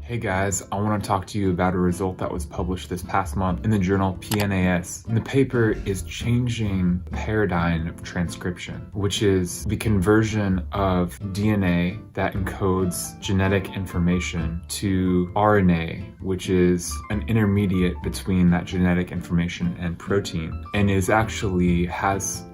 Hey guys, I want to talk to you about a result that was published this past month in the journal PNAS. And the paper is changing paradigm of transcription, which is the conversion of DNA that encodes genetic information to RNA, which is an intermediate between that genetic information and protein, and has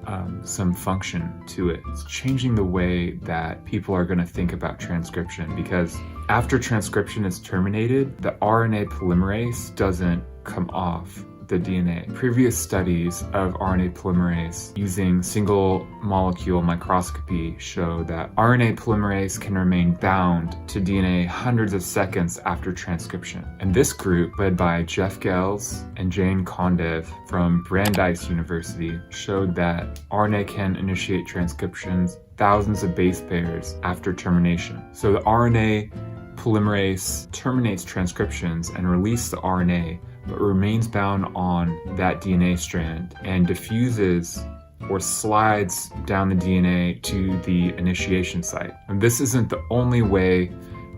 some function to it. It's changing the way that people are going to think about transcription, because after transcription is terminated, the RNA polymerase doesn't come off the DNA. Previous studies of RNA polymerase using single molecule microscopy show that RNA polymerase can remain bound to DNA hundreds of seconds after transcription. And this group, led by Jeff Gels and Jane Kondev from Brandeis University, showed that RNA can initiate transcriptions thousands of base pairs after termination. So the RNA polymerase terminates transcriptions and releases the RNA, but remains bound on that DNA strand and diffuses or slides down the DNA to the initiation site. And this isn't the only way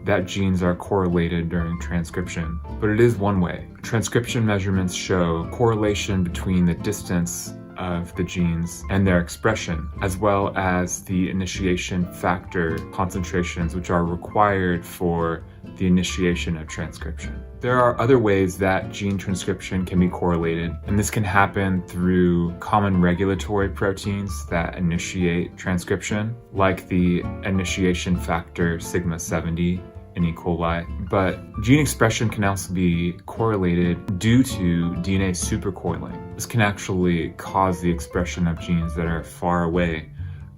that genes are correlated during transcription, but it is one way. Transcription measurements show correlation between the distance of the genes and their expression, as well as the initiation factor concentrations, which are required for the initiation of transcription. There are other ways that gene transcription can be correlated, and this can happen through common regulatory proteins that initiate transcription, like the initiation factor sigma 70 in E. coli. But gene expression can also be correlated due to DNA supercoiling. This can actually cause the expression of genes that are far away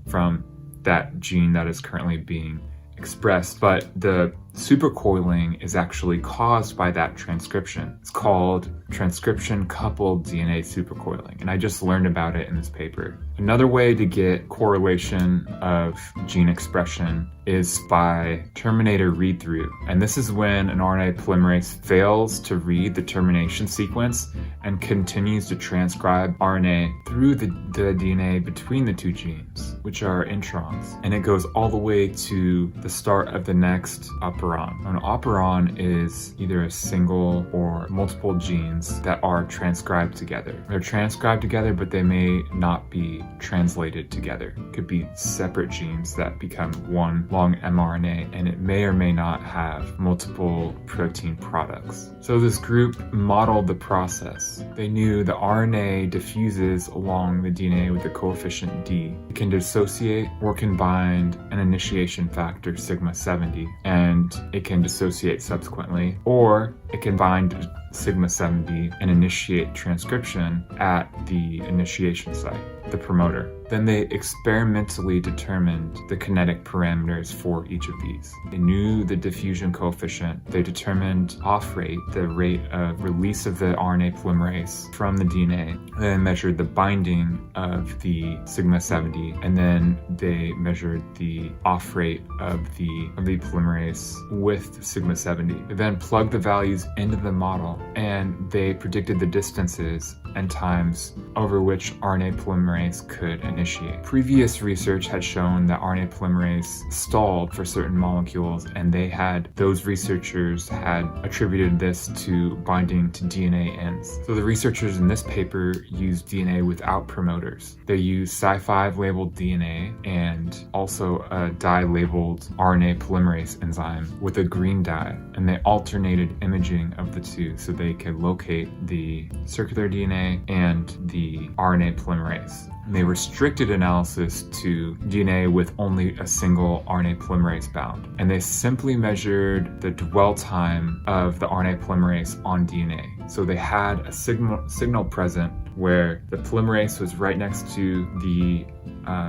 from that gene that is currently being expressed, but the supercoiling is actually caused by that transcription. It's called transcription-coupled DNA supercoiling, and I just learned about it in this paper. Another way to get correlation of gene expression is by terminator read-through, and this is when an RNA polymerase fails to read the termination sequence and continues to transcribe RNA through the DNA between the two genes, which are introns, and it goes all the way to the start of the next operon. An operon is either a single or multiple genes that are transcribed together. They're transcribed together, but they may not be translated together. It could be separate genes that become one long mRNA, and it may or may not have multiple protein products. So this group modeled the process. They knew the RNA diffuses along the DNA with the coefficient D. It can dissociate or can bind an initiation factor sigma 70, and it can dissociate subsequently, or it can bind sigma 70 and initiate transcription at the initiation site, the promoter. Then they experimentally determined the kinetic parameters for each of these. They knew the diffusion coefficient. They determined off rate, the rate of release of the RNA polymerase from the DNA. They measured the binding of the sigma 70, and then they measured the off rate of the polymerase with sigma 70. They then plugged the values into the model, and they predicted the distances and times over which RNA polymerase could initiate. Previous research had shown that RNA polymerase stalled for certain molecules, and those researchers had attributed this to binding to DNA ends. So the researchers in this paper used DNA without promoters. They used Cy5 labeled DNA and also a dye labeled RNA polymerase enzyme with a green dye, and they alternated imaging of the two so they could locate the circular DNA and the RNA polymerase. And they restricted analysis to DNA with only a single RNA polymerase bound. And they simply measured the dwell time of the RNA polymerase on DNA. So they had a signal present where the polymerase was right next to the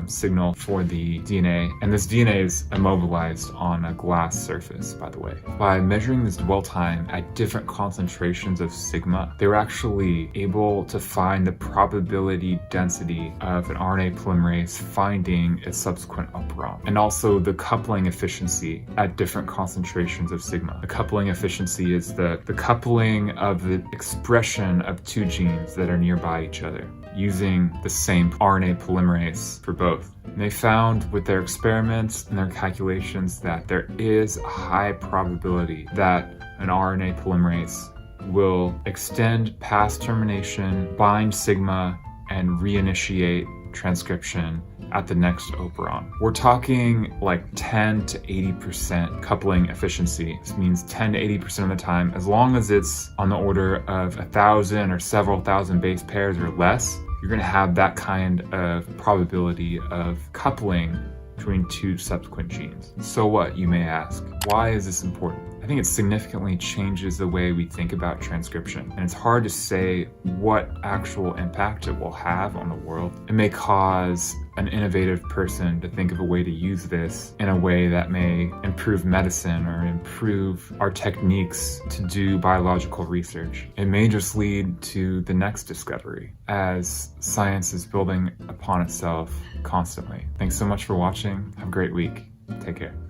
signal for the DNA, and this DNA is immobilized on a glass surface, by the way. By measuring this dwell time at different concentrations of sigma, they were actually able to find the probability density of an RNA polymerase finding a subsequent operon, and also the coupling efficiency at different concentrations of sigma. The coupling efficiency is the coupling of the expression of two genes that are nearby each other, using the same RNA polymerase for both. And they found with their experiments and their calculations that there is a high probability that an RNA polymerase, will extend past termination, bind sigma, and reinitiate transcription at the next operon. We're talking like 10 to 80% coupling efficiency. This means 10 to 80% of the time, as long as it's on the order of 1,000 or several thousand base pairs or less, you're going to have that kind of probability of coupling between two subsequent genes. So what, you may ask? Why is this important? I think it significantly changes the way we think about transcription, and it's hard to say what actual impact it will have on the world. It may cause an innovative person to think of a way to use this in a way that may improve medicine or improve our techniques to do biological research. It may just lead to the next discovery as science is building upon itself constantly. Thanks so much for watching. Have a great week. Take care.